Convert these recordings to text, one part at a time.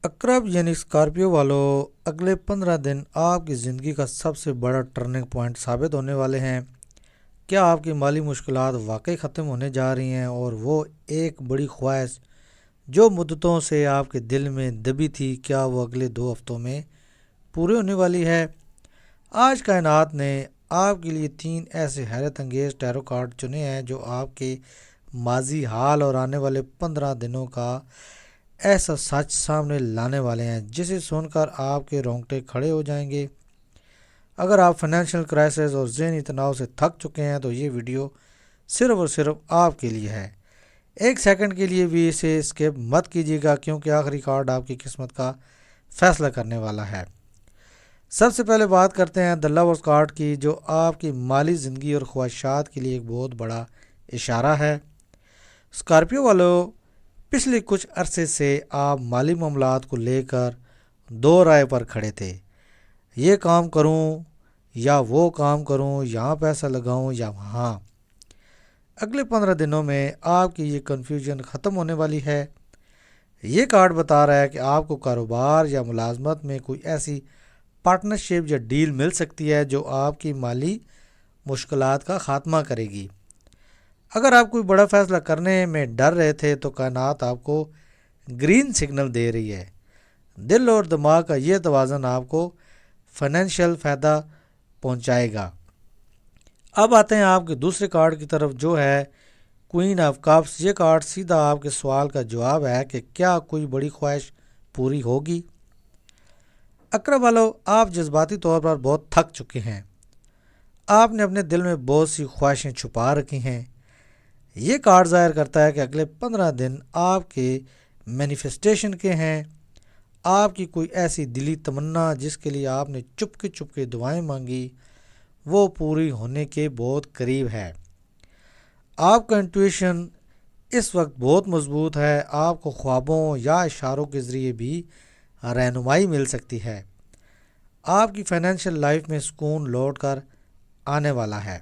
अक्रब यानी स्कॉर्पियो वालों, अगले 15 दिन आपकी ज़िंदगी का सबसे बड़ा टर्निंग पॉइंट साबित होने वाले हैं। क्या आपकी माली मुश्किलात वाकई ख़त्म होने जा रही हैं और वो एक बड़ी ख्वाहिश जो मुद्दतों से आपके दिल में दबी थी, क्या वो अगले 2 हफ्तों में पूरी होने वाली है? आज कायनात ने आपके लिए 3 ऐसे हैरत अंगेज टैरो कार्ड चुने हैं जो आपके माजी, हाल और आने वाले 15 दिनों का ऐसा सच सामने लाने वाले हैं जिसे सुनकर आपके रोंगटे खड़े हो जाएंगे। अगर आप फाइनेंशियल क्राइसिस और ज़हनी तनाव से थक चुके हैं तो ये वीडियो सिर्फ और सिर्फ आपके लिए है। एक सेकंड के लिए भी इसे स्किप मत कीजिएगा क्योंकि आखिरी कार्ड आपकी किस्मत का फैसला करने वाला है। सबसे पहले बात करते हैं द लवर्स कार्ड की, जो आपकी माली ज़िंदगी और ख्वाहिशात के लिए एक बहुत बड़ा इशारा है। स्कॉर्पियो वालों, पिछले कुछ अरसे से आप माली मामलात को लेकर दो राय पर खड़े थे। ये काम करूं या वो काम करूं, यहाँ पैसा लगाऊं या वहाँ। अगले 15 दिनों में आपकी ये कन्फ्यूजन ख़त्म होने वाली है। ये कार्ड बता रहा है कि आपको कारोबार या मुलाजमत में कोई ऐसी पार्टनरशिप या डील मिल सकती है जो आपकी माली मुश्किलात का ख़ात्मा करेगी। अगर आप कोई बड़ा फैसला करने में डर रहे थे तो कायनात आपको ग्रीन सिग्नल दे रही है। दिल और दिमाग का ये तवाज़न आपको फाइनेंशियल फ़ायदा पहुंचाएगा। अब आते हैं आपके दूसरे कार्ड की तरफ जो है क्वीन ऑफ कप्स। ये कार्ड सीधा आपके सवाल का जवाब है कि क्या कोई बड़ी ख्वाहिश पूरी होगी। अकरब वालों, आप जज्बाती तौर पर बहुत थक चुके हैं। आपने अपने दिल में बहुत सी ख्वाहिशें छुपा रखी हैं। ये कार्ड ज़ाहिर करता है कि अगले 15 दिन आपके मैनिफेस्टेशन के हैं। आपकी कोई ऐसी दिली तमन्ना जिसके लिए आपने चुपके दुआएं मांगी, वो पूरी होने के बहुत करीब है। आपका इंट्यूशन इस वक्त बहुत मजबूत है। आपको ख्वाबों या इशारों के ज़रिए भी रहनुमाई मिल सकती है। आपकी फाइनेंशियल लाइफ में सुकून लौट कर आने वाला है।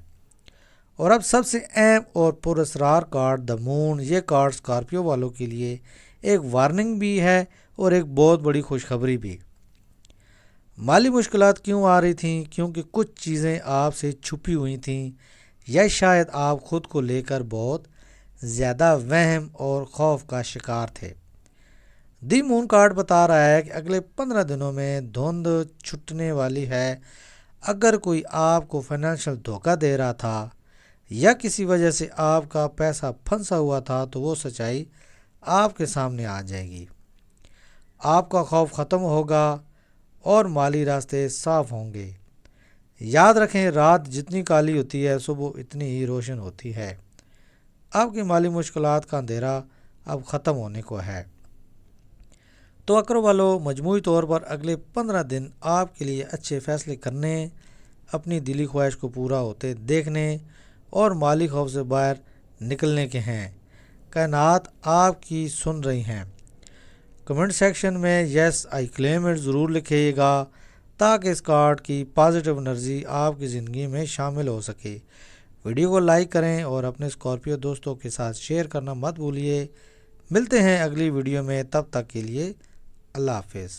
और अब सबसे अहम और पुरअसरार कार्ड द मून। ये कार्ड स्कॉर्पियो वालों के लिए एक वार्निंग भी है और एक बहुत बड़ी खुशखबरी भी। माली मुश्किलात क्यों आ रही थीं? क्योंकि कुछ चीज़ें आपसे छुपी हुई थीं या शायद आप खुद को लेकर बहुत ज़्यादा वहम और खौफ का शिकार थे। दी मून कार्ड बता रहा है कि अगले 15 दिनों में धुंध छुटने वाली है। अगर कोई आपको फाइनेंशियल धोखा दे रहा था या किसी वजह से आपका पैसा फंसा हुआ था तो वो सच्चाई आपके सामने आ जाएगी। आपका खौफ ख़त्म होगा और माली रास्ते साफ होंगे। याद रखें, रात जितनी काली होती है सुबह इतनी ही रोशन होती है। आपकी माली मुश्किलात का अंधेरा अब ख़त्म होने को है। तो अकरब वालों, मजमूई तौर पर अगले 15 दिन आपके लिए अच्छे फ़ैसले करने, अपनी दिली ख्वाहिश को पूरा होते देखने और माली खौफ से बाहर निकलने के हैं। कायनात आपकी सुन रही हैं। कमेंट सेक्शन में यस आई क्लेम इट ज़रूर लिखिएगा ताकि इस कार्ड की पॉजिटिव एनर्जी आपकी ज़िंदगी में शामिल हो सके। वीडियो को लाइक करें और अपने स्कॉर्पियो दोस्तों के साथ शेयर करना मत भूलिए। मिलते हैं अगली वीडियो में, तब तक के लिए अल्लाह हाफिज़।